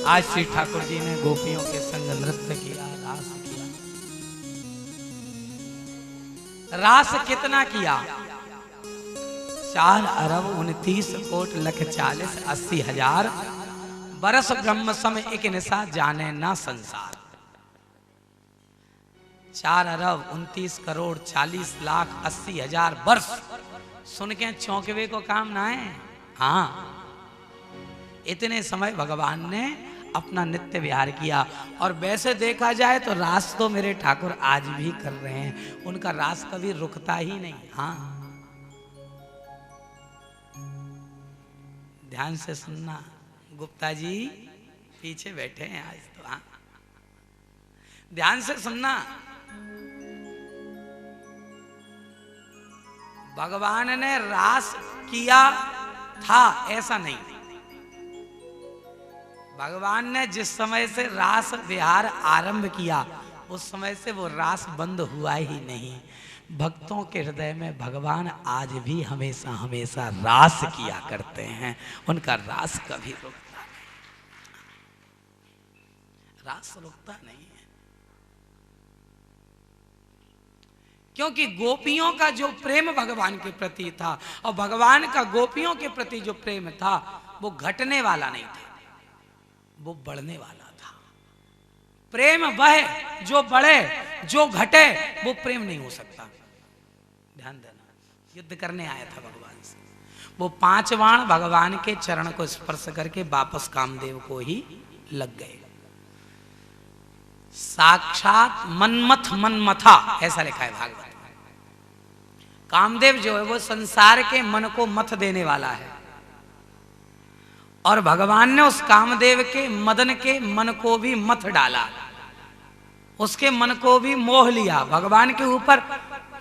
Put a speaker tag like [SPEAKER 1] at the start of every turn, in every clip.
[SPEAKER 1] आज श्री ठाकुर जी ने गोपियों के संग नृत्य किया, रास किया। रास कितना किया? 4,29,40,80,000 बरस ब्रह्म सम एक निशा जाने ना संसार। 4,29,40,80,000 वर्ष सुन के चौंकवे को काम ना है। हाँ, इतने समय भगवान ने अपना नित्य विहार किया। और वैसे देखा जाए तो रास तो मेरे ठाकुर आज भी कर रहे हैं, उनका रास कभी रुकता ही नहीं। हाँ, ध्यान से सुनना, गुप्ता जी पीछे बैठे हैं आज तो। हाँ, ध्यान से सुनना, भगवान ने रास किया था ऐसा नहीं। भगवान ने जिस समय से रास विहार आरंभ किया उस समय से वो रास बंद हुआ ही नहीं। भक्तों के हृदय में भगवान आज भी हमेशा हमेशा रास किया करते हैं, उनका रास कभी रुकता नहीं। रास रुकता नहीं है, क्योंकि गोपियों का जो प्रेम भगवान के प्रति था और भगवान का गोपियों के प्रति जो प्रेम था वो घटने वाला नहीं था, वो बढ़ने वाला था। प्रेम वह जो बढ़े, जो घटे वो प्रेम नहीं हो सकता। ध्यान देना, युद्ध करने आया था भगवान से, वो 5 बाण भगवान के चरण को स्पर्श करके वापस कामदेव को ही लग गए। साक्षात मनमथ मनमथा ऐसा लिखा है भागवत में। कामदेव जो है वो संसार के मन को मथ देने वाला है, और भगवान ने उस कामदेव के मदन के मन को भी मथ डाला, उसके मन को भी मोह लिया। भगवान के ऊपर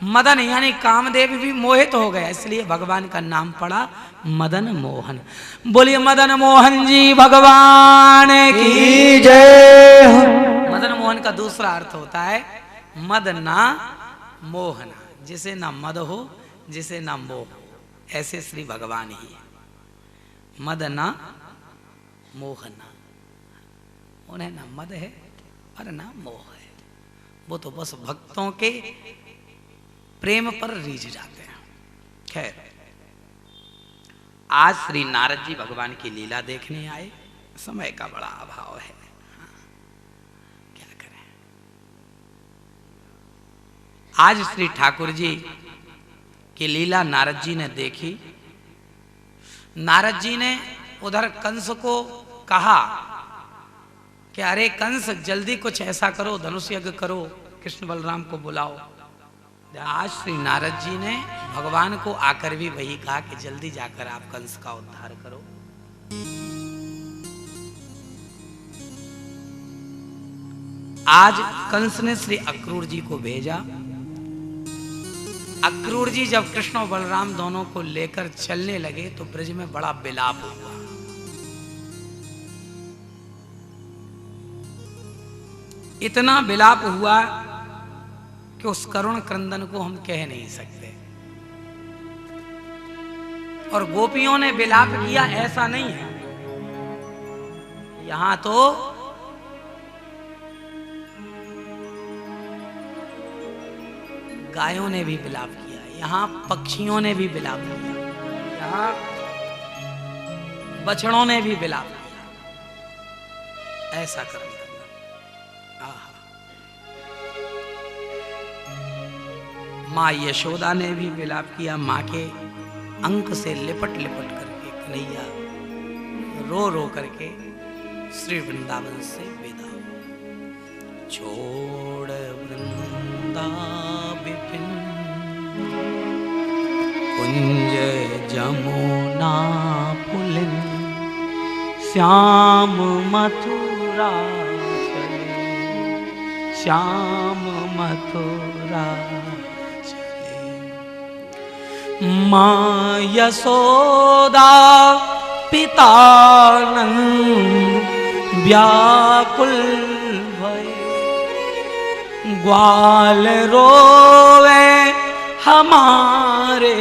[SPEAKER 1] मदन यानी कामदेव भी मोहित हो गया, इसलिए भगवान का नाम पड़ा मदन मोहन। बोलिए मदन मोहन जी भगवान की जय। मदन मोहन का दूसरा अर्थ होता है मदना मोहना, जिसे ना मद हो जिसे ना मोह हो, ऐसे श्री भगवान ही है। मदना मोहना, उन्हें ना मद है और ना मोह है, वो तो बस भक्तों के प्रेम पर रीझ जाते हैं। खैर, आज श्री नारद जी भगवान की लीला देखने आए, समय का बड़ा अभाव है, क्या करें। आज श्री ठाकुर जी की लीला नारद जी ने देखी। नारद जी ने उधर कंस को कहा कि अरे कंस, जल्दी कुछ ऐसा करो, धनुष यज्ञ करो, कृष्ण बलराम को बुलाओ। आज श्री नारद जी ने भगवान को आकर भी वही कहा कि जल्दी जाकर आप कंस का उद्धार करो। आज कंस ने श्री अक्रूर जी को भेजा। अक्रूर जी जब कृष्ण और बलराम दोनों को लेकर चलने लगे तो ब्रज में बड़ा विलाप हुआ। इतना विलाप हुआ कि उस करुण क्रंदन को हम कह नहीं सकते। और गोपियों ने विलाप किया ऐसा नहीं है, यहां तो गायों ने भी विलाप किया, यहां पक्षियों ने भी विलाप किया, यहां बछड़ों ने भी विलाप किया। ऐसा कर्म करना। माँ यशोदा ने भी विलाप किया, माँ के अंक से लिपट लिपट करके कन्हैया रो रो करके श्री वृंदावन से विदा हो। छोड़ वृंदा विपिन कुंज जमुना पुलिन श्याम मथुरा चले, श्याम मथुरा माँ यशोदा पिता नंद व्याकुल भये, ग्वाल रोवे हमारे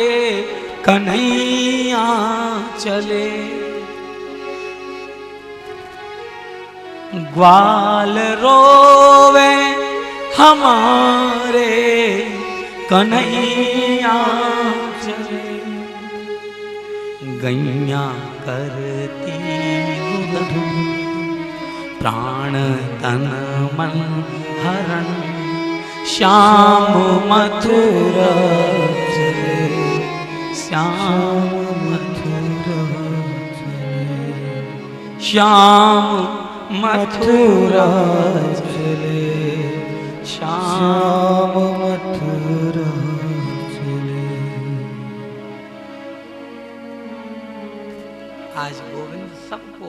[SPEAKER 1] कन्हैया चले। ग्वाल रोवे हमारे कन्हैया चले, गैया करती रुदन प्राण तन मन हरण, श्याम मथुरा चले, श्याम मथुरा चले, श्याम मथुरा चले, श्याम मथुरा चले। आज गोविंद सबको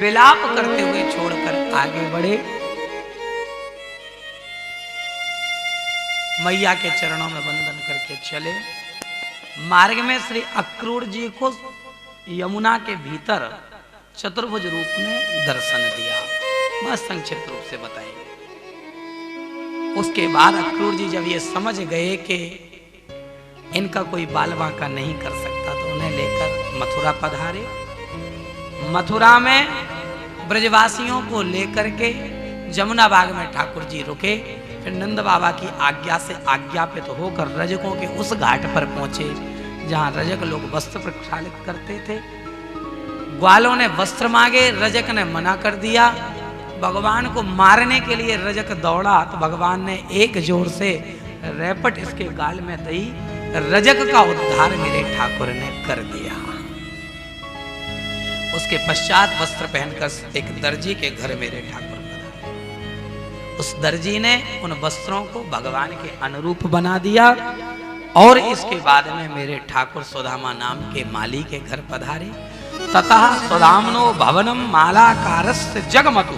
[SPEAKER 1] विलाप करते हुए छोड़कर आगे बढ़े। मैया के चरणों में वंदन करके चले। मार्ग में श्री अक्रूर जी को यमुना के भीतर चतुर्भुज रूप में दर्शन दिया। बस संक्षिप्त रूप से बताएंगे। उसके बाद अक्रूर जी जब ये समझ गए कि इनका कोई बाल बांका नहीं कर सकता, तो उन्हें लेकर मथुरा पधारे। मथुरा में ब्रजवासियों को लेकर के जमुना बाग में ठाकुर जी रुके। फिर नंद बाबा की आज्ञा से आज्ञापित होकर रजकों के उस घाट पर पहुंचे जहां रजक लोग वस्त्र प्रक्षालित करते थे। ग्वालों ने वस्त्र मांगे, रजक ने मना कर दिया। भगवान को मारने के लिए रजक दौड़ा तो भगवान ने एक जोर से रैपट इसके गाल में दी। रजक का उद्धार मेरे ठाकुर ने कर दिया। उसके पश्चात वस्त्र पहनकर एक दर्जी के घर मेरे ठाकुर पधारे। उस दर्जी ने उन वस्त्रों को भगवान के अनुरूप बना दिया। और इसके बाद में मेरे ठाकुर सुदामा नाम के माली के घर पधारे। ततः सुदामनो भवनम मालाकारस्य जगमतु,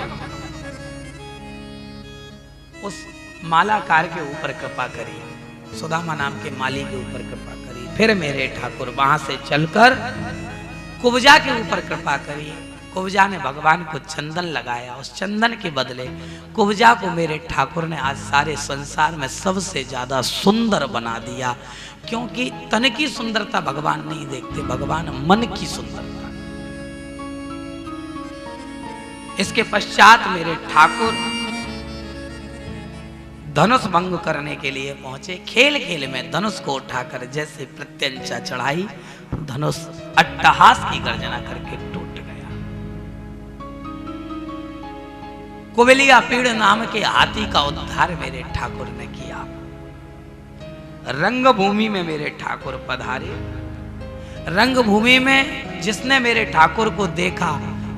[SPEAKER 1] उस मालाकार के ऊपर कृपा करी, सुदामा नाम के माली के ऊपर कृपा करी। फिर मेरे ठाकुर वहां से चलकर कुब्जा के ऊपर कृपा करी। कुब्जा ने भगवान को चंदन लगाया। उस चंदन के बदले कुब्जा को मेरे ठाकुर ने आज सारे संसार में सबसे ज्यादा सुंदर बना दिया। क्योंकि तन की सुंदरता भगवान नहीं देखते, भगवान मन की सुंदरता। इसके पश्चात मेरे ठाकुर धनुष भंग करने के लिए पहुंचे। खेल खेल में धनुष को उठाकर जैसे प्रत्यंचा चढ़ाई, धनुष अट्टहास की गर्जना करके टूट गया। कुबेलिया पीड़ नाम के हाथी का उद्धार मेरे ठाकुर ने किया। रंगभूमि में मेरे ठाकुर पधारे। रंगभूमि में जिसने मेरे ठाकुर को देखा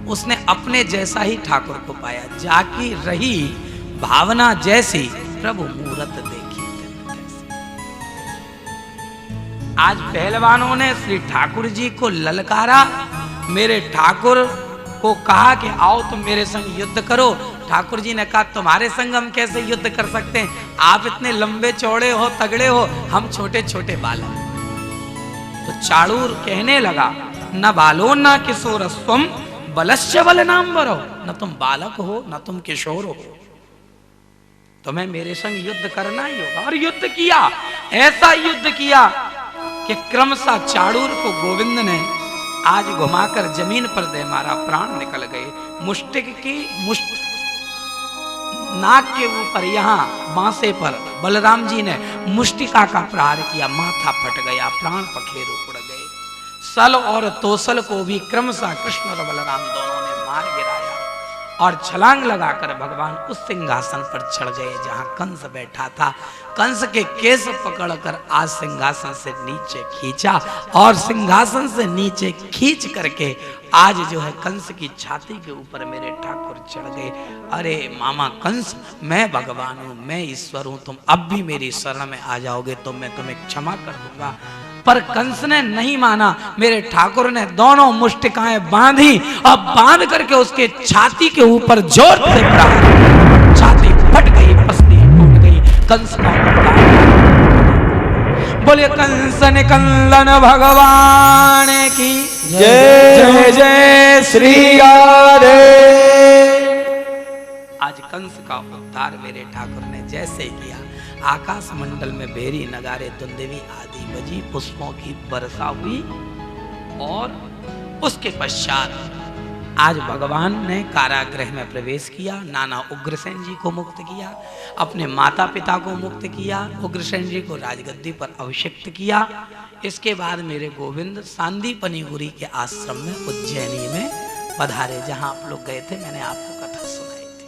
[SPEAKER 1] उसने अपने जैसा ही ठाकुर को पाया। जाकी रही भावना जैसी प्रभु मूरत देखी। आज पहलवानों ने श्री ठाकुर जी को ललकारा। मेरे ठाकुर को कहा कि आओ तुम मेरे संग युद्ध करो। ठाकुर जी ने कहा तुम्हारे संग हम कैसे युद्ध कर सकते हैं, आप इतने लंबे चौड़े हो, तगड़े हो, हम छोटे छोटे बालक। तो चाड़ूर कहने लगा न बालो न किशोरस्वम बलस्य बल नाम बरो, न तुम बालक हो न तुम किशोर हो, तुम्हें मेरे संग युद्ध करना ही होगा। और युद्ध किया, ऐसा युद्ध किया कि क्रमशः चाड़ूर को गोविंद ने आज घुमाकर जमीन पर दे मारा, प्राण निकल गए। मुष्टिक की नाक के ऊपर यहाँ बांसे पर बलराम जी ने मुष्टिका का प्रहार किया, माथा फट गया, प्राण पखेरु उड़ गए। सल और तोसल को भी क्रमशः कृष्ण और बलराम दोनों ने मार गिराया। और छलांग लगाकर भगवान उस सिंहासन पर चढ़ गए जहां कंस बैठा था। कंस के केस पकड़कर आज सिंहासन से नीचे खींचा और सिंहासन से नीचे खींच करके आज जो है कंस की छाती के ऊपर मेरे ठाकुर चढ़ गए। अरे मामा कंस, मैं भगवान हूं, मैं ईश्वर हूं, तुम अब भी मेरी शरण में आ जाओगे तो मैं तुम्हें क्षमा कर दूंगा। पर कंस ने नहीं माना। मेरे ठाकुर ने दोनों मुष्टिकाएं बांधी और बांध करके उसके छाती के ऊपर जोर से प्रहार, छाती फट गई, पसली टूट गई। कंस का बोले कंस निकंदन भगवान की
[SPEAKER 2] जय जय जय श्री राधे।
[SPEAKER 1] आज कंस का उद्धार मेरे ठाकुर ने जैसे किया, आकाश मंडल में भेरी नगारे दुंदवी आदि बजी, पुष्पों की वर्षा हुई और उसके पश्चात आज भगवान ने कारागृह में प्रवेश किया, नाना उग्रसेन जी को मुक्त किया, अपने माता पिता को मुक्त किया, उग्रसेन जी को राजगद्दी पर अभिषिक्त किया। इसके बाद मेरे गोविंद सांदीपनीगुरी के आश्रम में उज्जैनी में पधारे, जहां आप लोग गए थे, मैंने आपको कथा सुनाई थी।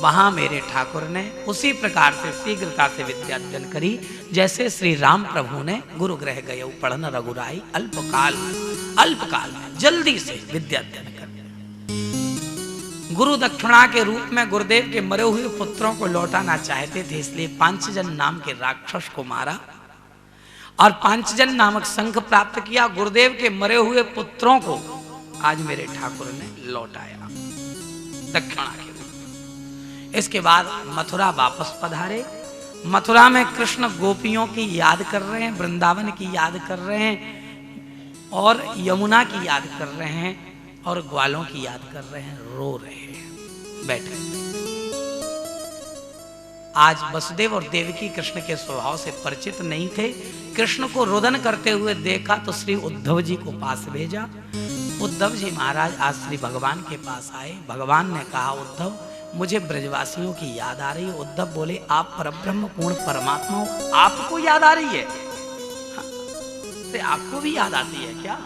[SPEAKER 1] वहां मेरे ठाकुर ने उसी प्रकार से शीघ्रता से विद्यार्जन करी जैसे श्री राम प्रभु ने गुरुगृह गए पढ़न रघुराई, अल्पकाल में जल्दी से विद्यार्जन कर। गुरु दक्षिणा के रूप में गुरुदेव के मरे हुए पुत्रों को लौटाना चाहते थे, इसलिए पांचजन नाम के राक्षस को मारा और पांचजन नामक शंख प्राप्त किया। गुरुदेव के मरे हुए पुत्रों को आज मेरे ठाकुर ने लौटाया दक्षिणा के रूप में। इसके बाद मथुरा वापस पधारे। मथुरा में कृष्ण गोपियों की याद कर रहे हैं, वृंदावन की याद कर रहे हैं और यमुना की याद कर रहे हैं और ग्वालों की याद कर रहे हैं, रो रहे हैं बैठे। आज वसुदेव और देवकी कृष्ण के स्वभाव से परिचित नहीं थे। कृष्ण को रोदन करते हुए देखा तो श्री उद्धव जी को पास भेजा। उद्धव जी महाराज आज श्री भगवान के पास आए। भगवान ने कहा, उद्धव मुझे ब्रजवासियों की याद आ रही है। उद्धव बोले, आप परब्रह्म पूर्ण परमात्मा हो, आपको याद आ रही है? आपको भी याद आती है क्या?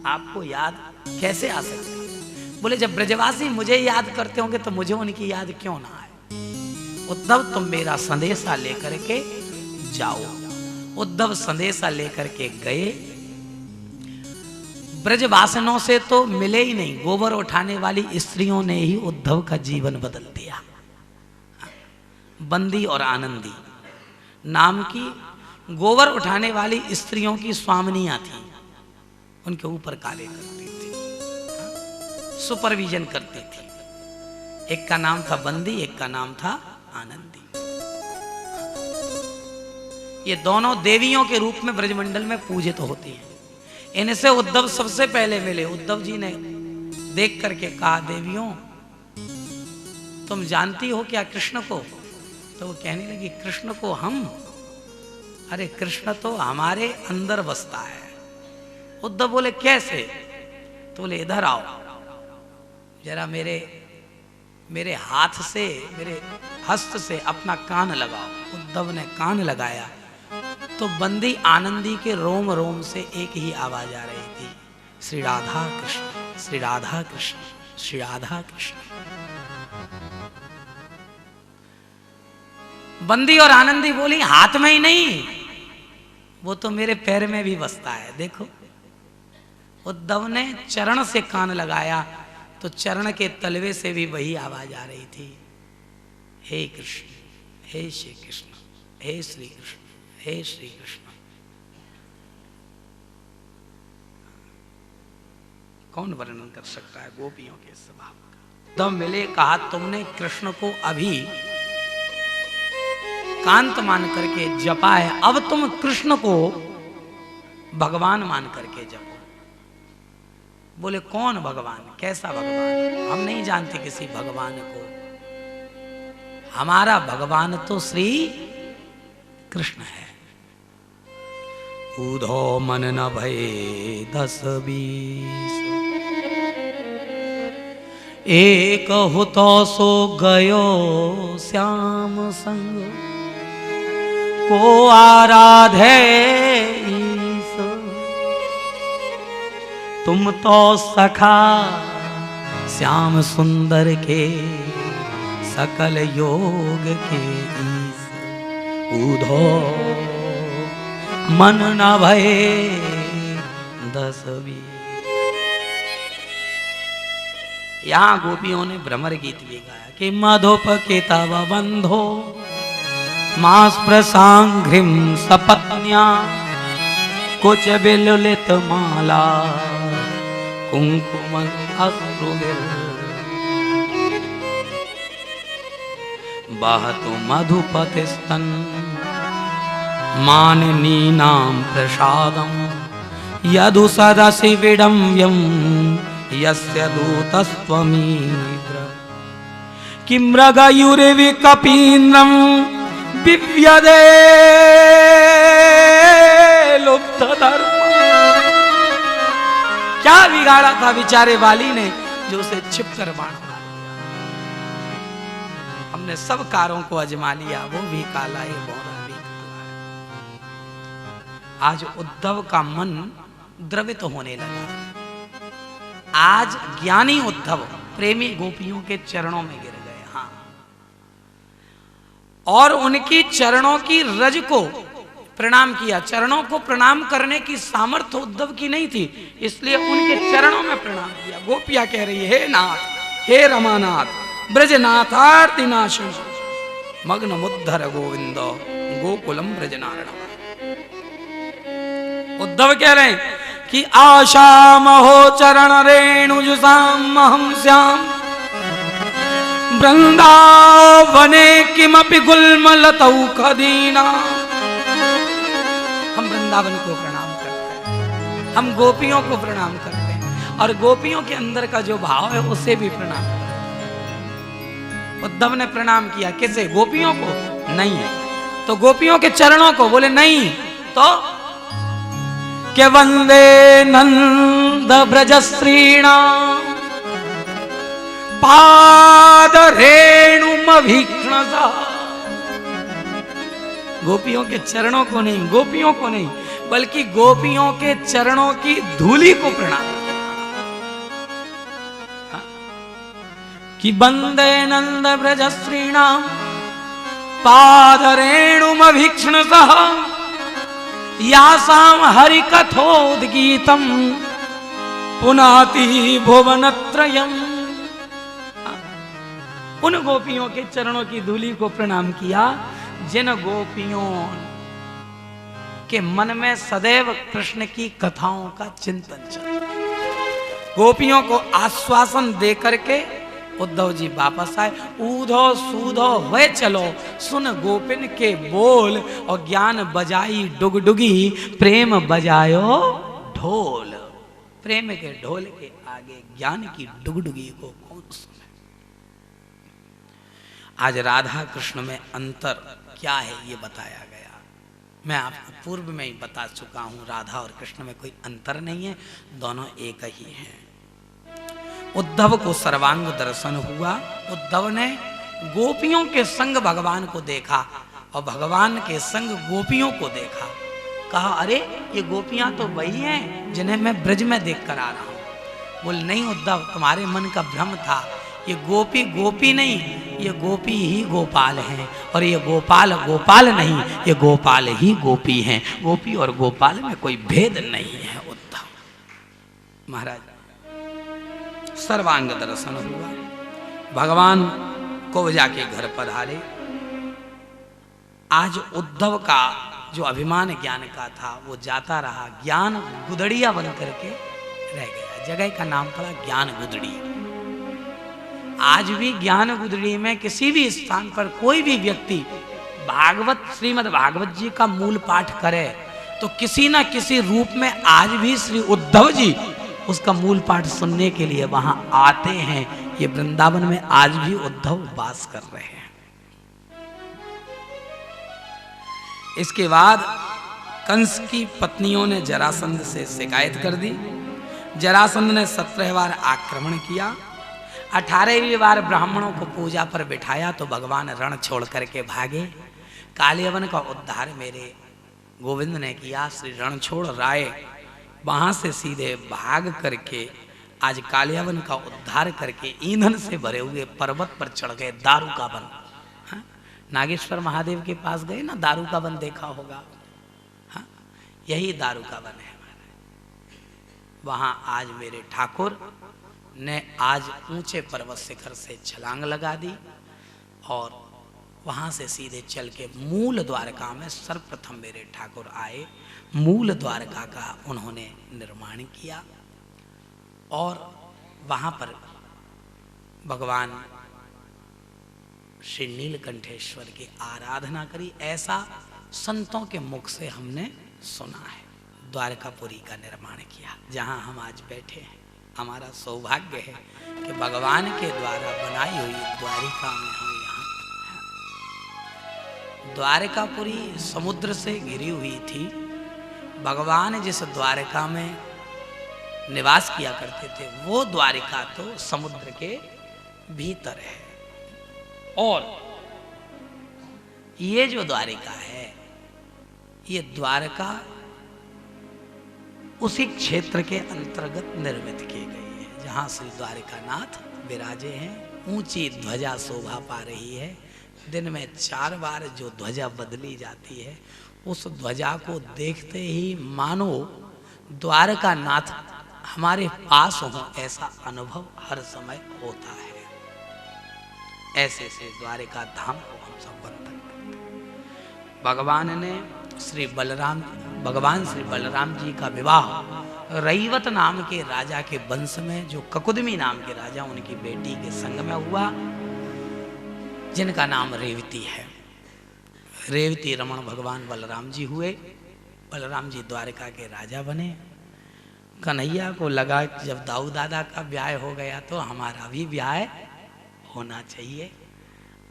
[SPEAKER 1] आपको याद कैसे आ सकती है? बोले, जब ब्रजवासी मुझे याद करते होंगे तो मुझे उनकी याद क्यों ना आए? उद्धव तुम मेरा संदेशा लेकर के जाओ। उद्धव संदेशा लेकर के गए। ब्रजवासनों से तो मिले ही नहीं, गोबर उठाने वाली स्त्रियों ने ही उद्धव का जीवन बदल दिया। बंदी और आनंदी नाम की गोबर उठाने वाली स्त्रियों की स्वामिनियां थी, उनके ऊपर कार्य करती थी, सुपरविजन करती थी। एक का नाम था बंदी, एक का नाम था आनंदी। ये दोनों देवियों के रूप में ब्रजमंडल में पूजित होती हैं। इनसे उद्धव सबसे पहले मिले। उद्धव जी ने देख करके कहा, देवियों तुम जानती हो क्या कृष्ण को? तो वो कहने लगी, कृष्ण को हम? अरे कृष्ण तो हमारे अंदर बसता है। उद्धव बोले, कैसे? तो बोले, इधर आओ जरा, मेरे हाथ से, मेरे हस्त से अपना कान लगाओ। उद्धव ने कान लगाया तो बंदी आनंदी के रोम रोम से एक ही आवाज आ रही थी, श्री राधा कृष्ण, श्री राधा कृष्ण, श्री राधा कृष्ण। बंदी और आनंदी बोली, हाथ में ही नहीं, वो तो मेरे पैर में भी बसता है। देखो, उद्धव ने चरण से कान लगाया तो चरण के तलवे से भी वही आवाज आ रही थी, हे कृष्ण, हे श्री कृष्ण, हे श्री कृष्ण, हे श्री कृष्ण। कौन वर्णन कर सकता है गोपियों के स्वभाव का? तब मिले, कहा, तुमने कृष्ण को अभी कांत मान करके जपा है, अब तुम कृष्ण को भगवान मान करके जपो। बोले, कौन भगवान? कैसा भगवान? हम नहीं जानते किसी भगवान को। हमारा भगवान तो श्री कृष्ण है। उधो मन न भये 10-20, एक हुतो सो गयो श्याम संग, को आराधे ईश, तुम तो सखा श्याम सुंदर के, सकल योग के ईश। उधो मन न भये 10-20। यहां गोपियों ने भ्रमर गीत भी गाया कि मधुप के तव बंधो मास प्रसांघ्रिम सपत्न्या, कुछ बिलुलित माला कुंकुम अश्रुविल, बहतु मधुपतिस्तन माननीनां प्रसादं, यदु सदसि विडम्ब्यं यस्य दूतस्त्वमीन्द्र, किं मृगयुर्विकपीन्द्रं दिव्यदे लुब्धधर्म, क्या बिगाड़ा था बेचारे वाली ने जो उसे छिप कर बाण मार दिया। हमने सब कारों को अजमा लिया, वो भी काला ये बौरा भी काला है। आज उद्धव का मन द्रवित होने लगा। आज ज्ञानी उद्धव प्रेमी गोपियों के चरणों में गिर गए। हाँ, और उनकी चरणों की रज को प्रणाम किया। चरणों को प्रणाम करने की सामर्थ्य उद्धव की नहीं थी, इसलिए उनके चरणों में प्रणाम किया। गोपियां कह रही, हे नाथ, हे रमानाथ, ब्रजनाथार्तिनाशं मग्न मुद्धर गोविंद गोकुलम ब्रजनारणम। उद्धव कह रहे हैं कि आशा महो चरण रेणुजुसाम महम श्याम वृंदावने किमपि गुल्मलतौ खदीना। हम वृंदावन को प्रणाम करते हैं, हम गोपियों को प्रणाम करते हैं, और गोपियों के अंदर का जो भाव है उसे भी प्रणाम करते हैं। उद्धव ने प्रणाम किया किसे? गोपियों को? नहीं। तो गोपियों के चरणों को? बोले नहीं। तो के वंदे नंद ब्रजस्त्रीणा पाद रेणुमभीक्ष्णसा। गोपियों के चरणों को नहीं, गोपियों को नहीं, बल्कि गोपियों के चरणों की धूलि को प्रणाम। कि वंदे नंद ब्रजस्त्रीणाम पाद रेणुमभीक्ष्णसा यासाम हरिकथोद्गीतम पुनाति भुवनत्रयम्। उन गोपियों के चरणों की धूलि को प्रणाम किया जिन गोपियों के मन में सदैव कृष्ण की कथाओं का चिंतन चलता। गोपियों को आश्वासन दे करके उद्धव जी वापस आए। ऊधो सूधो हुए चलो सुन गोपिन के बोल, और ज्ञान बजाई डुगडुगी प्रेम बजायो ढोल। प्रेम के ढोल के आगे ज्ञान की डुगडुगी को कौन सुने? आज राधा कृष्ण में अंतर क्या है ये बताया गया। मैं आपको पूर्व में ही बता चुका हूं, राधा और कृष्ण में कोई अंतर नहीं है, दोनों एक ही हैं। उद्धव को सर्वांग दर्शन हुआ। उद्धव ने गोपियों के संग भगवान को देखा और भगवान के संग गोपियों को देखा। कहा, अरे ये गोपियां तो वही हैं जिन्हें मैं ब्रज में देख कर आ रहा हूं। बोल, नहीं उद्धव, तुम्हारे मन का भ्रम था। ये गोपी गोपी नहीं, ये गोपी ही गोपाल हैं, और ये गोपाल गोपाल नहीं, ये गोपाल ही गोपी हैं। गोपी और गोपाल में कोई भेद नहीं है। उद्धव महाराज सर्वांग दर्शन हुआ। भगवान को जाके घर पधारे। आज उद्धव का जो अभिमान ज्ञान का था वो जाता रहा, ज्ञान गुदड़िया बन करके रह गया। जगह का नाम पड़ा ज्ञान गुदड़ी। आज भी ज्ञान गुदड़ी में किसी भी स्थान पर कोई भी व्यक्ति भागवत, श्रीमद् भागवत जी का मूल पाठ करे तो किसी न किसी रूप में आज भी श्री उद्धव जी उसका मूल पाठ सुनने के लिए वहां आते हैं। ये वृंदावन में आज भी उद्धव वास कर रहे हैं। इसके बाद कंस की पत्नियों ने जरासंध से शिकायत कर दी। जरासंध ने 17 बार आक्रमण किया। 18वीं बार ब्राह्मणों को पूजा पर बिठाया तो भगवान रण छोड़ करके भागे। कालियवन का उद्धार मेरे गोविंद ने किया। श्री रण छोड़ राय वहां से सीधे भाग करके आज कालियावन का उद्धार करके ईंधन से भरे हुए पर्वत पर चढ़ गए। दारू का वन। हाँ? नागेश्वर महादेव के पास गए ना, दारू का वन देखा होगा। हाँ? यही दारू का वन है। वहां आज मेरे ठाकुर ने आज ऊंचे पर्वत शिखर से छलांग लगा दी और वहां से सीधे चल के मूल द्वारका में सर्वप्रथम मेरे ठाकुर आए। मूल द्वारका का उन्होंने निर्माण किया और वहां पर भगवान श्री नीलकंठेश्वर की आराधना करी। ऐसा संतों के मुख से हमने सुना है। द्वारकापुरी का निर्माण किया जहां हम आज बैठे हैं। हमारा सौभाग्य है कि भगवान के द्वारा बनाई हुई द्वारिका में हम यहाँ। द्वारकापुरी समुद्र से घिरी हुई थी। भगवान जिस द्वारका में निवास किया करते थे, वो द्वारिका तो समुद्र के भीतर है। और ये जो द्वारिका है, ये द्वारका उसी क्षेत्र के अंतर्गत निर्मित की गई है जहां श्री द्वारिकानाथ विराजे हैं। ऊंची ध्वजा शोभा पा रही है। दिन में 4 बार जो ध्वजा बदली जाती है, उस ध्वजा को देखते ही मानो द्वारकानाथ हमारे पास हो, ऐसा अनुभव हर समय होता है। ऐसे से द्वारिका धाम को हम सब बंधन करते हैं। भगवान ने भगवान श्री बलराम जी का विवाह रईवत नाम के राजा के वंश में, जो ककुदमी नाम के राजा, उनकी बेटी के संग में हुआ, जिनका नाम रेवती है। रेवती रमण भगवान बलराम जी हुए। बलराम जी द्वारका के राजा बने। कन्हैया को लगा कि जब दाऊ दादा का ब्याह हो गया तो हमारा भी ब्याह होना चाहिए।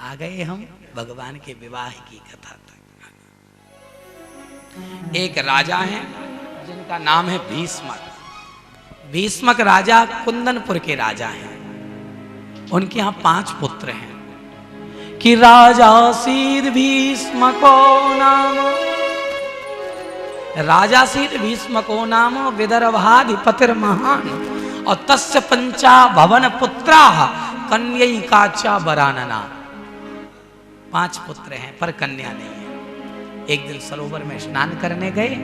[SPEAKER 1] आ गए हम भगवान के विवाह की कथा तक। एक राजा हैं जिनका नाम है भीष्मक। भीष्मक राजा कुंदनपुर के राजा हैं। उनके यहाँ 5 पुत्र हैं। कि राजा सीद भीष्मको नाम, राजा सीद भीष्मको नाम विदर्भाधिपतिर महान, और तस्य 5 भवन पुत्रा कन्यैकाचा वरानना। 5 पुत्र हैं पर कन्या नहीं है। एक दिन सरोवर में स्नान करने गए,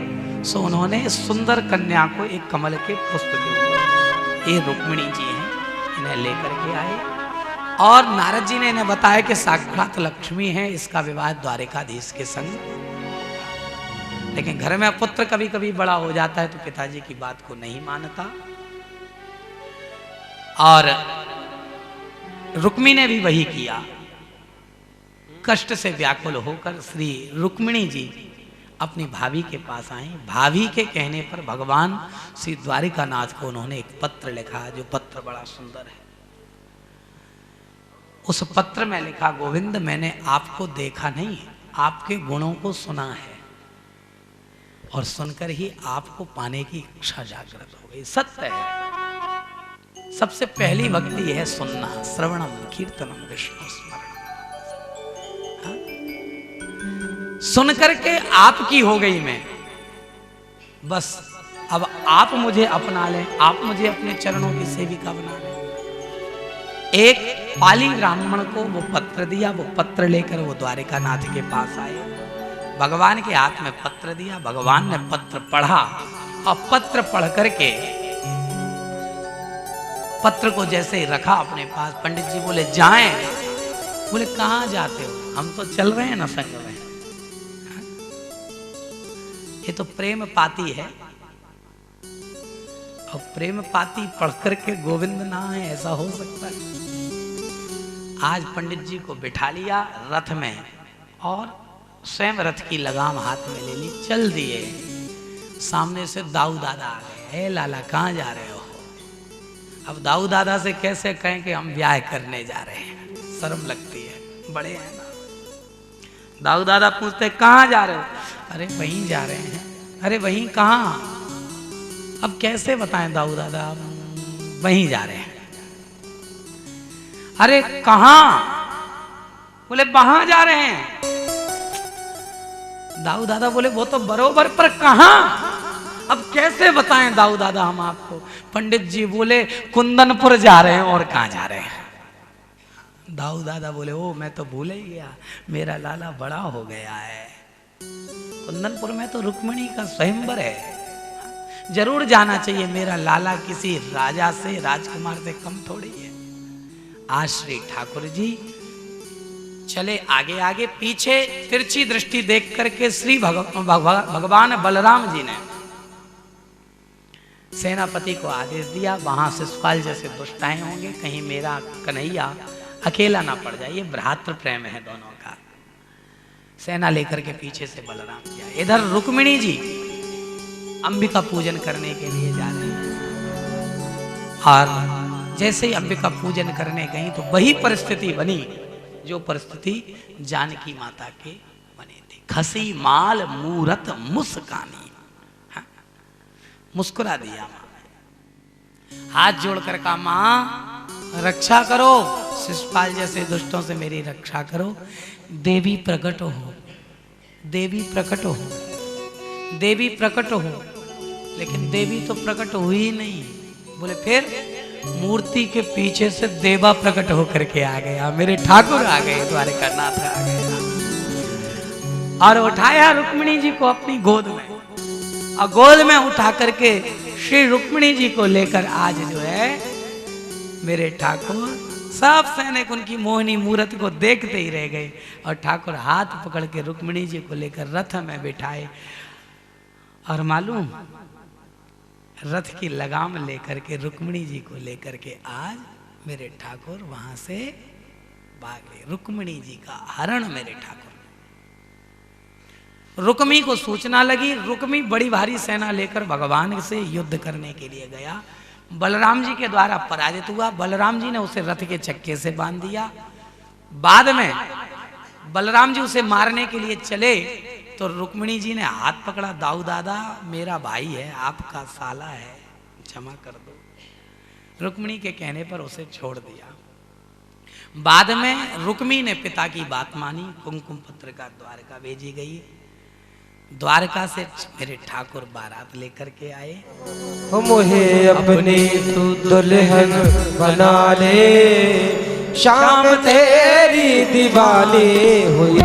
[SPEAKER 1] सो उन्होंने सुंदर कन्या को एक कमल के पुष्प के ऊपर, ये रुक्मिणी जी हैं, इन्हें लेकर के आए। और नारद जी ने इन्हें बताया कि साक्षात लक्ष्मी है, इसका विवाह द्वारिकाधीश के संग। लेकिन घर में पुत्र कभी कभी बड़ा हो जाता है तो पिताजी की बात को नहीं मानता। और रुक्मी ने भी वही किया। कष्ट से व्याकुल होकर श्री रुक्मिणी जी अपनी भाभी के पास आई। भाभी के कहने पर भगवान श्री द्वारिकानाथ को उन्होंने एक पत्र लिखा, जो पत्र बड़ा सुंदर है। उस पत्र में लिखा, गोविंद, मैंने आपको देखा नहीं, आपके गुणों को सुना है, और सुनकर ही आपको पाने की इच्छा जागृत हो गई। सत्य है। सबसे पहली भक्ति है सुनना, श्रवणम कीर्तनम विष्णु स्मरण। सुन करके आपकी हो गई मैं, बस अब आप मुझे अपना लें, आप मुझे अपने चरणों की सेविका बना लें। एक पाली ब्राह्मण को वो पत्र दिया। वो पत्र लेकर वो द्वारिकानाथ के पास आए। भगवान के हाथ में पत्र दिया। भगवान ने पत्र पढ़ा, और पत्र पढ़ करके पत्र को जैसे ही रखा अपने पास, पंडित जी बोले जाएं। बोले कहाँ जाते हो? हम तो चल रहे हैं ना संग में। ये तो प्रेम पाती है, और प्रेम पाती पढ़ करके गोविंद ना है, ऐसा हो सकता है? आज पंडित जी को बिठा लिया रथ में, और स्वयं रथ की लगाम हाथ में ले ली, चल दिए। सामने से दाऊ दादा आ गए। हे लाला, कहाँ जा रहे हो? अब दाऊ दादा से कैसे कहें कि हम ब्याह करने जा रहे हैं? शर्म लगती है, बड़े हैं ना। दाऊ दादा पूछते कहाँ जा रहे हो? अरे वहीं जा रहे हैं। अरे वहीं कहाँ? अब कैसे बताएं दाऊ दादा, वहीं जा रहे हैं। अरे कहाँ? बोले वहां जा रहे हैं। दाऊ दादा बोले वो तो बरोबर, पर कहाँ? अब कैसे बताएं दाऊ दादा हम आपको? पंडित जी बोले कुंदनपुर जा रहे हैं। और कहाँ जा रहे हैं? दाऊ दादा बोले ओ, मैं तो भूल ही गया, मेरा लाला बड़ा हो गया है। कुंदनपुर में तो रुक्मिणी का स्वयंवर है, जरूर जाना चाहिए। मेरा लाला किसी राजा से, राजकुमार से कम थोड़ी है। आज श्री ठाकुर जी चले आगे आगे, पीछे तिरछी दृष्टि देख करके श्री भगवान बलराम जी ने सेनापति को आदेश दिया, वहां से शिशुपाल जैसे दुष्टाएं होंगे, कहीं मेरा कन्हैया अकेला ना पड़ जाए। ये भ्रातृ प्रेम है दोनों का। सेना लेकर के पीछे से बलराम जी आए। इधर रुक्मिणी जी अंबिका पूजन करने के लिए जा रहे हैं, और जैसे ही अंबिका पूजन करने गई तो वही परिस्थिति बनी जो परिस्थिति जानकी माता के बनी थी। खसी माल मूरत मुस्कानी, हाँ, मुस्कुरा दिया माँ। हाथ जोड़कर कहा, माँ रक्षा करो, शिषपाल जैसे दुष्टों से मेरी रक्षा करो। देवी प्रकट हो, देवी प्रकट हो, देवी प्रकट हो। लेकिन देवी तो प्रकट हुई ही नहीं। बोले फिर? मूर्ति के पीछे से देवा प्रकट होकर के आ गया, मेरे ठाकुर आ गए, द्वारिका नाथ आ गया। और उठाया रुक्मिणी जी को अपनी गोद में, और गोद में उठा करके श्री रुक्मिणी जी को लेकर आज जो है मेरे ठाकुर, सब सैनिक उनकी मोहिनी मूर्त को देखते ही रह गए। और ठाकुर हाथ पकड़ के रुक्मिणी जी को लेकर रथ में बिठाए। और मालूम, रथ की लगाम लेकर के रुक्मिणी जी को लेकर के आज मेरे ठाकुर वहां से भागे। रुक्मिणी जी का हरण मेरे ठाकुर। रुक्मी को सूचना लगी, रुक्मी बड़ी भारी सेना लेकर भगवान से युद्ध करने के लिए गया। बलराम जी के द्वारा पराजित हुआ। बलराम जी ने उसे रथ के चक्के से बांध दिया। बाद में बलराम जी उसे मारने के लिए चले तो रुक्मिणी जी ने हाथ पकड़ा, दाऊ दादा मेरा भाई है, आपका साला है, क्षमा कर दो। रुक्मिणी के कहने पर उसे छोड़ दिया। बाद में रुक्मी ने पिता की बात मानी, कुमकुम पत्रिका द्वारका भेजी गई। द्वारका से मेरे ठाकुर बारात लेकर के आए।
[SPEAKER 2] मोहे अपनी तू दुल्हन बना ले, शाम तेरी दीवानी हुई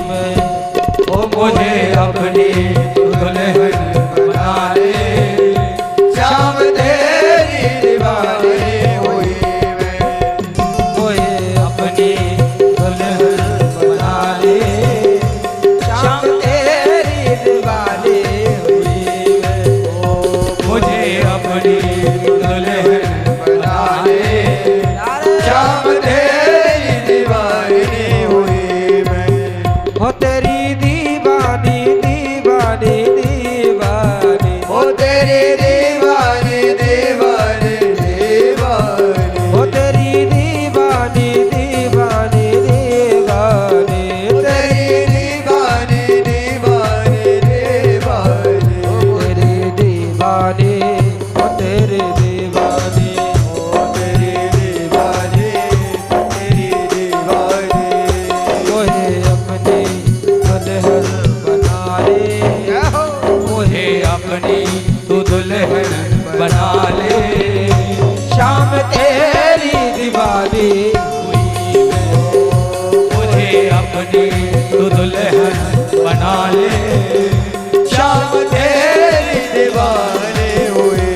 [SPEAKER 2] मैं। ओ मुझे अपनी दुल्हन बना ले, शाम तेरी दीवानी हुई मैं। मोहे अपनी दुल्हन बना ले, शाम तेरी दीवानी हुई मैं। ओ मुझे अपनी दुल्हन बना ले, शाम तेरी दीवानी हुई मैं। हो तेरी दीवानी दीवानी दीवानी, हो तेरी दीवानी दीवानी दीवानी, हो तेरी दीवानी दीवानी दीवानी, तेरी दीवानी दीवानी दीवानी, हो तेरी दीवानी, हो तेरी दीवानी, हो तेरी दीवानी, तेरी दीवानी। मोहे अपनी दुल्हन बना ले, मोहे अपनी तू दुल्हन बना ले, शाम तेरी दीवानी हुई मैं। मुझे अपनी तू दुल्हन बना ले, शाम तेरी दीवानी हुई।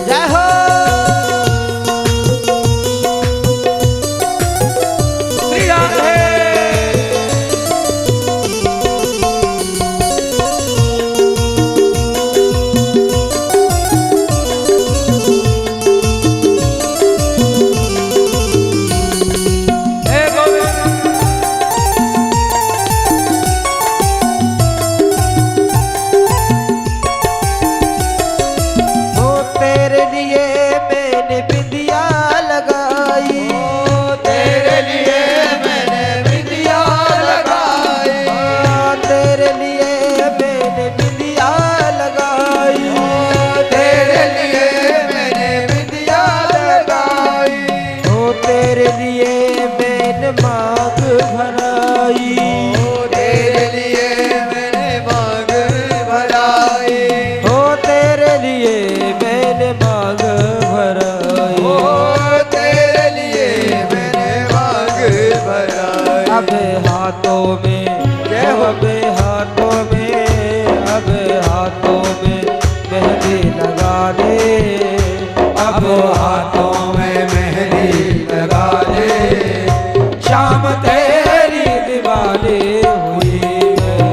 [SPEAKER 2] जय हो
[SPEAKER 1] श्री राधे। हे गोविंद।
[SPEAKER 2] ओ तेरे लिए मैंने बिंदिया लगाई, ओ तेरे लिए मैंने बिंदिया लगाई, ओ तेरे लिए मैंने बिंदिया लगाई, ओ तेरे लिए मैंने बिंदिया लगाई, ओ तेरे लिए मैंने मांग भराई, ओ तेरे लिए मैंने मांग भराई, ओ तेरे लिए मैंने मांग भराई, ओ तेरे लिए मैंने मांग भराई। अब हाथों में, अब हाथों में, अब हाथों में मेहंदी लगा दे, अब हाथों में मेहंदी लगा दे, शाम तेरी दीवानी हुई मैं,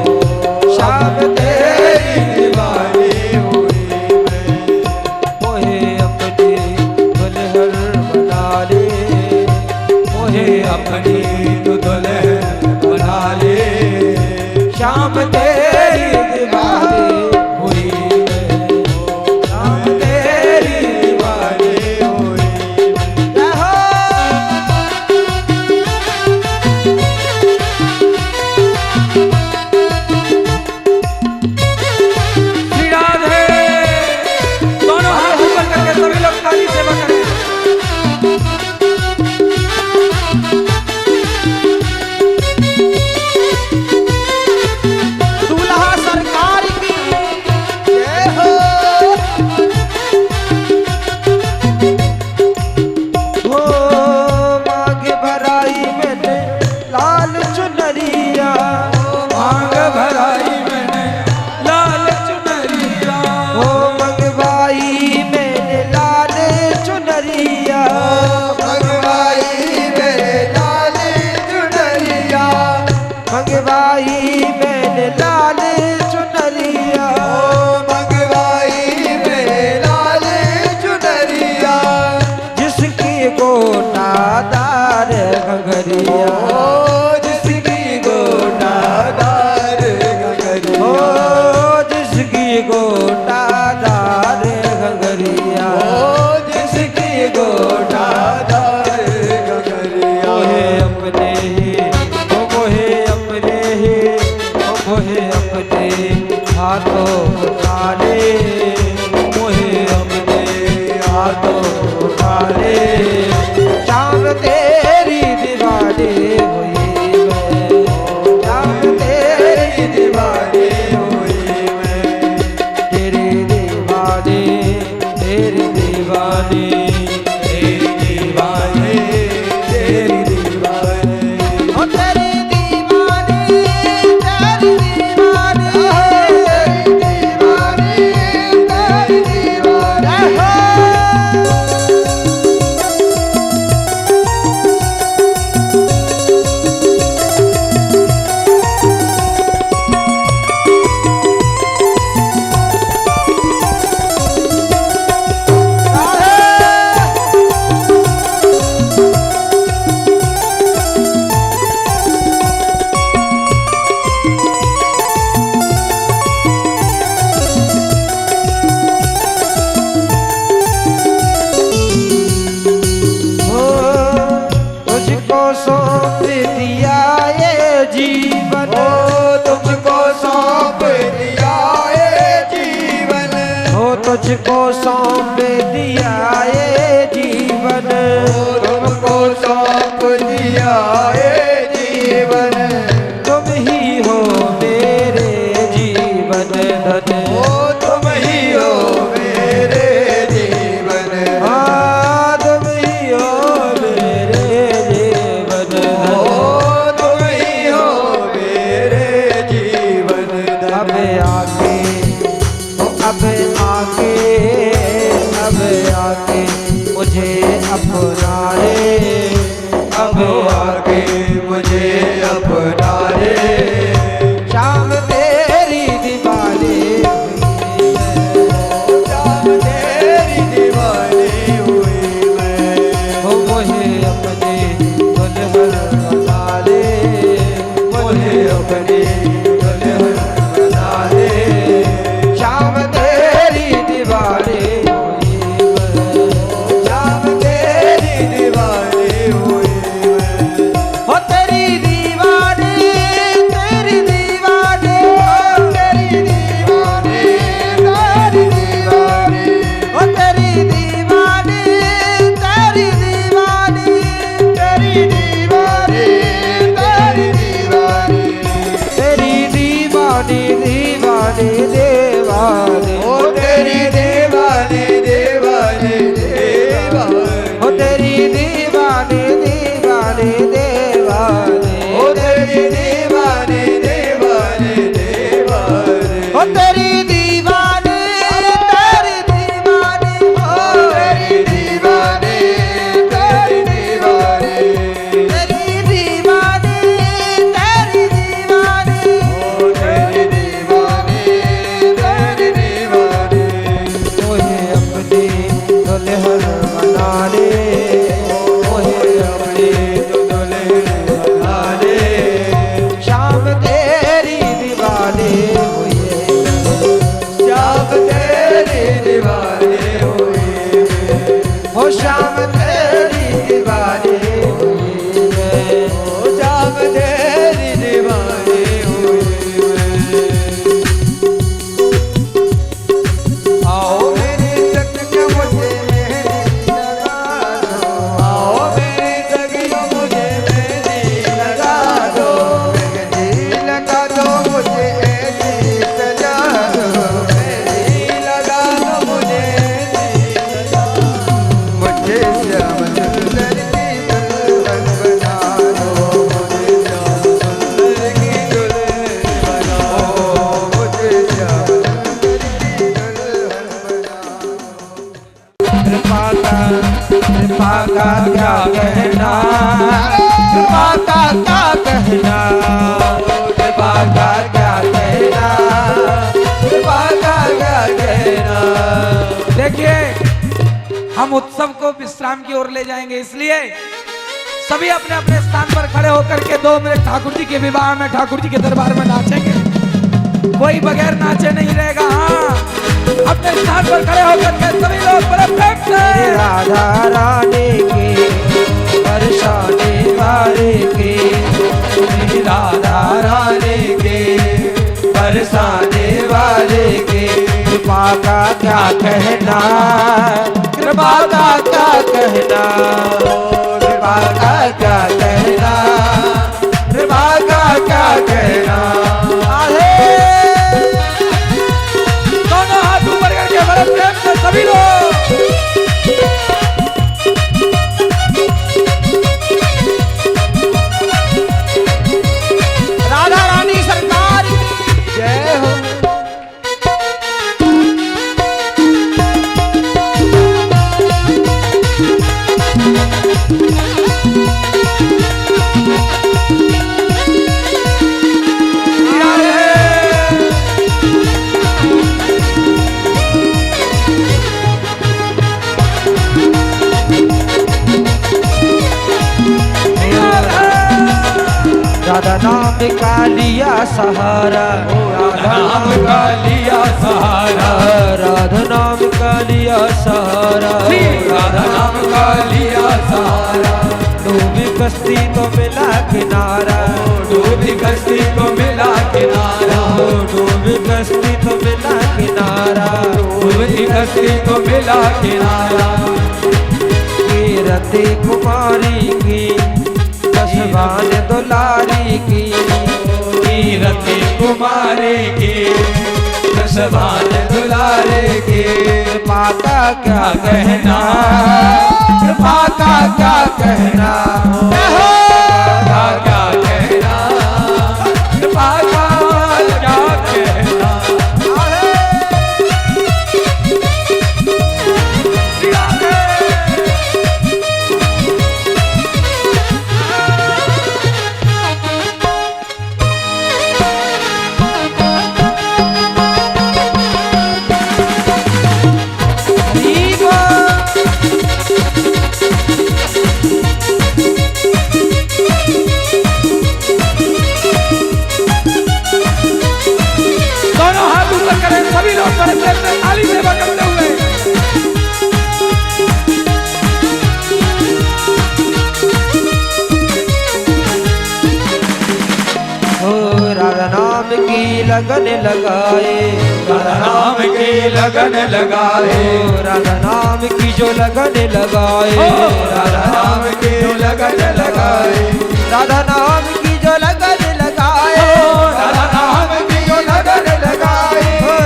[SPEAKER 2] शाम तेरी दीवानी हुई मैं। मोहे अपनी दुल्हन बना ले, मोहे अपनी तू दुल्हन बना ले, शाम तेरी दीवानी हुई मैं, शाम तेरी दीवानी हुई मैं। जय हो
[SPEAKER 1] श्री राधे। दोनों हाथ ऊपर करके सभी लोग ताली से
[SPEAKER 2] सौंप दिया ये जीवन,
[SPEAKER 3] तुझको सौंप दिया ये जीवन,
[SPEAKER 2] तुझको सौंप दिया ये जीवन,
[SPEAKER 3] तुमको सौंप दिया ये जीवन।
[SPEAKER 2] तुम ही हो मेरे जीवन धन,
[SPEAKER 3] तुम ही हो मेरे जीवन,
[SPEAKER 2] हाँ तुम ही हो मेरे जीवन धन।
[SPEAKER 3] तुम ही हो मेरे जीवन धन।
[SPEAKER 2] अब आके अब आके मुझे अपना रे,
[SPEAKER 3] अब आके मुझे अपना रे।
[SPEAKER 2] शाम तेरी दीवानी
[SPEAKER 3] शाम तेरी दीवानी हुई मैं,
[SPEAKER 2] हो मुझे अपने दुल्हन बना ले,
[SPEAKER 3] मुझे अपनी दुल्हन बना दे।
[SPEAKER 2] शाम तेरी दीवानी
[SPEAKER 3] शाम तेरी दीवानी हुई मैं,
[SPEAKER 2] हो तेरी दीवानी, तेरी दीवानी,
[SPEAKER 3] तेरी दीवानी, तेरी दीवानी,
[SPEAKER 2] हो तेरी दीवानी, तेरी दीवानी,
[SPEAKER 3] तेरी दीवानी, तेरी दीवानी।
[SPEAKER 2] तेरी दीवानी दीवानी दीवानी,
[SPEAKER 3] ओ तेरी दीवानी दीवानी दीवानी,
[SPEAKER 2] हो तेरी दीवानी दीवानी दीवानी,
[SPEAKER 3] ओ तेरी दीवानी दीवानी दीवानी,
[SPEAKER 2] हो तेरी दीवानी, तेरी दीवानी, हो
[SPEAKER 3] तेरी दीवानी, तेरी दीवानी,
[SPEAKER 2] तेरी दीवानी, तेरी दीवानी,
[SPEAKER 3] ओ तेरी दीवानी, तेरी दीवानी।
[SPEAKER 2] मुझे अपनी दुल्हन बना ले, मुझे अपनी
[SPEAKER 3] दुल्हन बना ले।
[SPEAKER 2] शाम तेरी दीवानी हुई,
[SPEAKER 3] शाम तेरी दीवानी हुई मैं,
[SPEAKER 2] हो शाम तेरी दीवानी हुई है।
[SPEAKER 3] ओ शाम तेरी दीवानी हुई मैं। आओ मेरी सखियों मुझे मेहंदी लगा दो, आओ मेरी सखियों मुझे मेहंदी लगा दो, मेहंदी लगा दो मुझे ऐसी सजा दो, मेहंदी लगा दो मुझे ऐसी सजा दो। मुझे श्याम सुंदर की दुल्हन बना दो, मुझे श्याम सुंदर की दुल्हन बना दो, मुझे श्याम सुंदर की दुल्हन बना दो।
[SPEAKER 2] कृपा का क्या कहना, कृपा का क्या कहना, कृपा का क्या कहना, कृपा का क्या कहना। देखिए हम उत्सव को विश्राम की ओर ले जाएंगे, इसलिए सभी अपने अपने स्थान पर खड़े होकर के 2 मिनट ठाकुर जी के विवाह में, ठाकुर जी के दरबार में नाचेंगे। कोई बगैर नाचे नहीं रहेगा। हाँ अपने स्थान पर खड़े होकर के सभी लोग बड़े प्रेम से राधा रानी के बरसाने वाले के, राधा रानी के बरसाने वाले के। कृपा का क्या कहना, कृपा का क्या कहना, कृपा का क्या कहना, कृपा का क्या कहना। दोनों हाथ ऊपर करके बड़े प्रेम से सभी लोग राधा रानी सरकार जय हो। राधा नाम का लिया सहारा, राधा नाम का लिया सहारा, राधा नाम का लिया सहारा, राधा नाम का लिया सहारा। डूब कश्ती तो मिला किनारा,
[SPEAKER 3] डूबी कश्ती को मिला किनारा,
[SPEAKER 2] डूबी कश्ती तो मिला किनारा,
[SPEAKER 3] डूबी कश्ती को मिला किनारा।
[SPEAKER 2] कीरति कुमारी की दशवान दुलारी की,
[SPEAKER 3] कीरति कुमारी की दशवान दुलारे की।
[SPEAKER 2] कृपा का क्या कहना, कृपा का क्या कहना,
[SPEAKER 3] का क्या कहना, कृपा का क्या कहना।
[SPEAKER 1] दोनों हाथ ऊपर करें, सभी लोग बड़े प्रेम से ताली से बजाते हुए।
[SPEAKER 2] राधा नाम की लगन लगाए,
[SPEAKER 3] राधा नाम की लगन लगाए,
[SPEAKER 2] राधा नाम की जो लगन लगाए,
[SPEAKER 3] राधा नाम की लगन लगाए,
[SPEAKER 2] राधा नाम की जो लगन लगाए,
[SPEAKER 3] राधा नाम की जो लगन लगाए,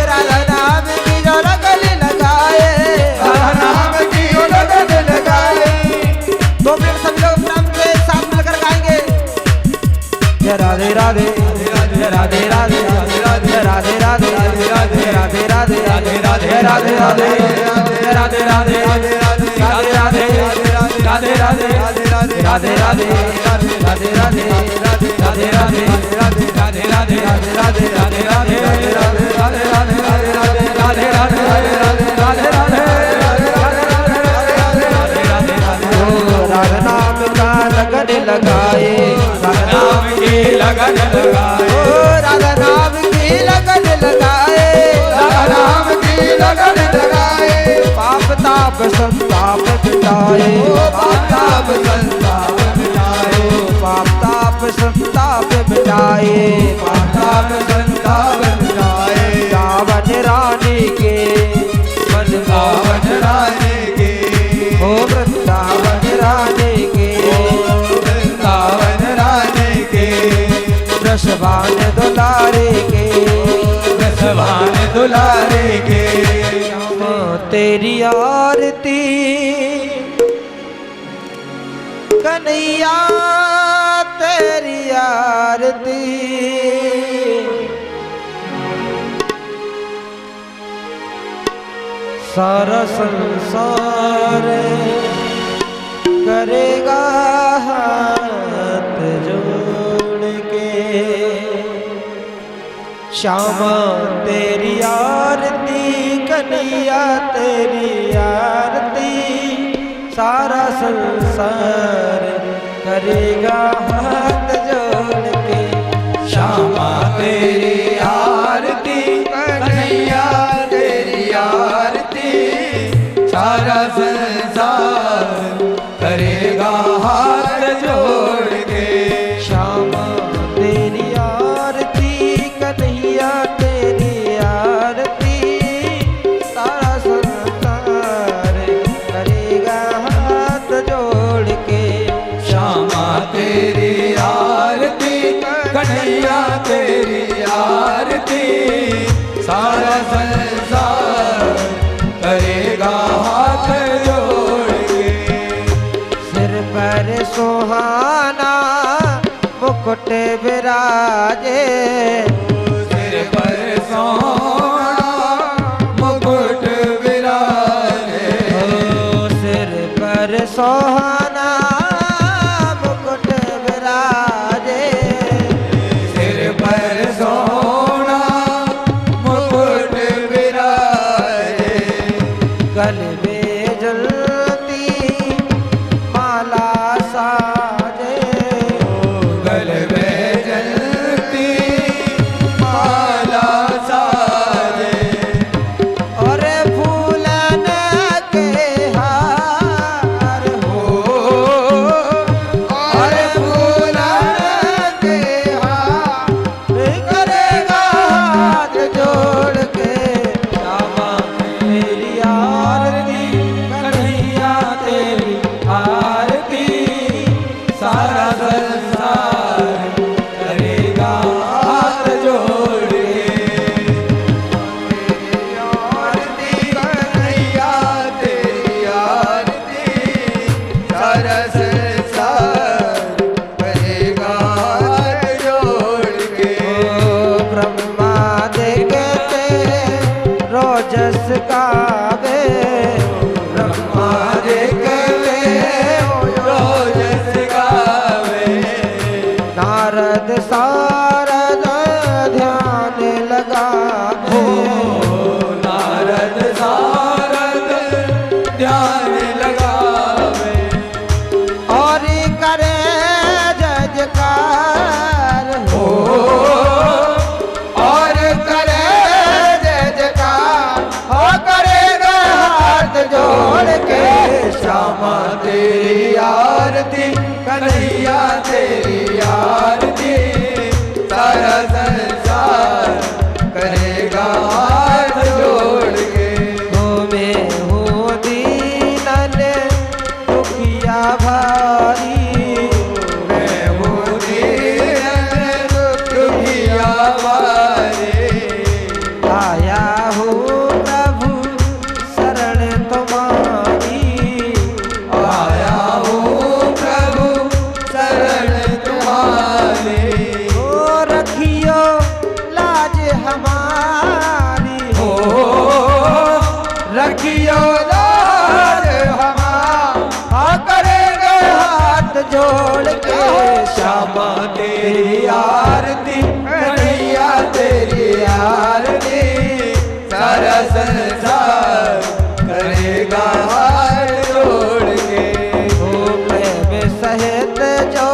[SPEAKER 2] राधा नाम की जो लगन लगाए,
[SPEAKER 3] राधा नाम की जो लगन लगाए।
[SPEAKER 2] 2 मिनट सब लोग प्रेम के साथ मिलकर गाएंगे। जय राधे राधे, जय राधे राधे, जय राधे राधे, जय राधे राधे, राधे राधे, जय राधे राधे, जय राधे राधे, राधे राधे, राधे राधे, राधे राधे, राधे राधे, राधे राधे, राधे राधे, राधे राधे, राधे राधे, राधे राधे, राधे राधे। राधा नाम का लगन लगाए, राधा
[SPEAKER 3] नाम की लगन लगाए,
[SPEAKER 2] राधा नाम की लगन लगाए,
[SPEAKER 3] राधा नाम की लगन लगाए।
[SPEAKER 2] पाप ताप संताप मिटाए,
[SPEAKER 3] पाप ताप संताप मिटाए,
[SPEAKER 2] पाप ताप संताप मिटाए,
[SPEAKER 3] पाप ताप संताप मिटाए।
[SPEAKER 2] रावण रानी के मन
[SPEAKER 3] रावण रानी के,
[SPEAKER 2] हो वृंदावन रानी के,
[SPEAKER 3] वृंदावन रानी के,
[SPEAKER 2] वृषभान दुलारे के,
[SPEAKER 3] वृषभान दुलारे के।
[SPEAKER 2] तेरी आरती कन्हैया, तेरी आरती सारा संसार करेगा हाथ जोड़ के। श्यामा तेरी आरती, कन्हैया तेरी आरती, सारा संसार करेगा हाथ जोड़ के।
[SPEAKER 3] श्यामा तेरी आरती, कन्हैया तेरी आरती, सारा संसार करेगा हाथ जोड़ के।
[SPEAKER 2] श्यामा तेरी आरती, कन्हैया तेरी आरती, सारा संसार करेगा हाथ जोड़ के।
[SPEAKER 3] श्यामा तेरी आरती, कन्हैया तेरी आरती, सारा संसार करेगा हाथ जोड़ के।
[SPEAKER 2] सिर पर सुहाना मुकुट विराजे,
[SPEAKER 3] सिर पर सोना मुकुट विराजे,
[SPEAKER 2] सिर पर सुहाना मुकुट विराजे,
[SPEAKER 3] सिर पर सोना मुकुट विराजे।
[SPEAKER 2] गल में जलती माला साजे,
[SPEAKER 3] गल में जलती सारा संसार करेगा हाथ जोड़ के। आरती कन्हैया तेरी आरती, सारा संसार करेगा हाथ जोड़ के।
[SPEAKER 2] ब्रह्मा देखते रोजस गावे,
[SPEAKER 3] ब्रह्मा देखते रोजस गावे,
[SPEAKER 2] नारद सारद ध्यान लगावे।
[SPEAKER 3] नारद सारद ध्यान लगावे,
[SPEAKER 2] और करे जय जयकार हो,
[SPEAKER 3] और करे जय जयकार हो, करेगा हाथ जोड़ के। श्यामा तेरी आरती, कन्हैया तेरी आरती, सारा संसार करेगा हाथ जोड़ के।
[SPEAKER 2] मैं हूँ दीनन दुखिया भारी,
[SPEAKER 3] मैं हूँ दीन दुखिया वारे,
[SPEAKER 2] आया हूँ प्रभु शरण तुम्हारी।
[SPEAKER 3] आया हूँ प्रभु शरण तुम्हारे।
[SPEAKER 2] ओ रखियो लाज हमारी,
[SPEAKER 3] हो रखियो लाज हमारा, करेंगे हाथ जोड़ के। श्यामा तेरी आरती, कन्हैया तेरी आरती, सारा संसार करेगा हाथ जोड़ के।
[SPEAKER 2] ओ प्रेम सहित जो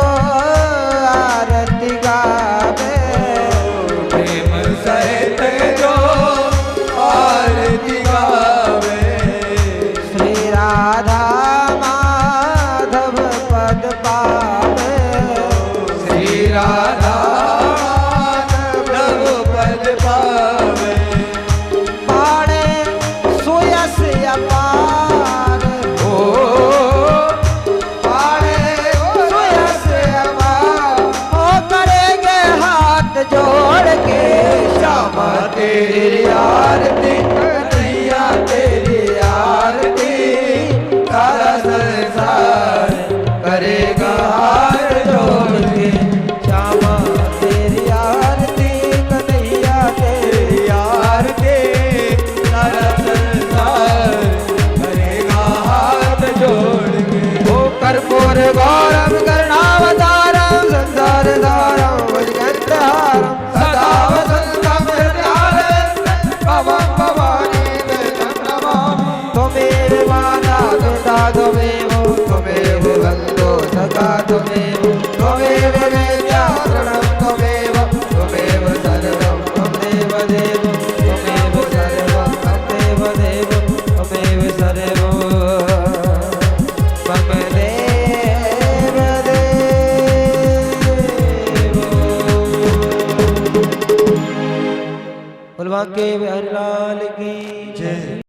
[SPEAKER 2] आरती गावे,
[SPEAKER 3] प्रेम सहित जो आरती गावे,
[SPEAKER 2] श्री राधा माधव पद पावे।
[SPEAKER 3] श्री राधा माधव पद पावे,
[SPEAKER 2] पाणे सुयस अपार
[SPEAKER 3] हो पाड़े
[SPEAKER 2] सुयस अपार हो, करेंगे हाथ जोड़ के।
[SPEAKER 3] श्यामा तेरी आरती, कन्हैया तेरी आरती, सारा संसार करेगा हाथ जोड़ के।
[SPEAKER 2] श्यामा तेरी आरती, कन्हैया तेरी
[SPEAKER 3] तेरी आरती, सारा संसार करेगा हाथ जोड़ के।
[SPEAKER 2] ओ कर्पूर गौरम करुणावतारम संसार धारम भुजगंधहारम
[SPEAKER 3] सदा वसंतम हृदयारविंद भवं भवानी वेदं नमामि।
[SPEAKER 2] त्वमेव माता पिता त्वमेव, त्वमेव बन्धो सखा त्वमेव, त्वमेव वेद्या शरणं त्वमेव, त्वमेव सर्वं त्वमेव देव, त्वमेव सर्वं त्वमेव देव, त्वमेव सर्वं मम देव देव। बोल बांके बिहारी लाल की जय।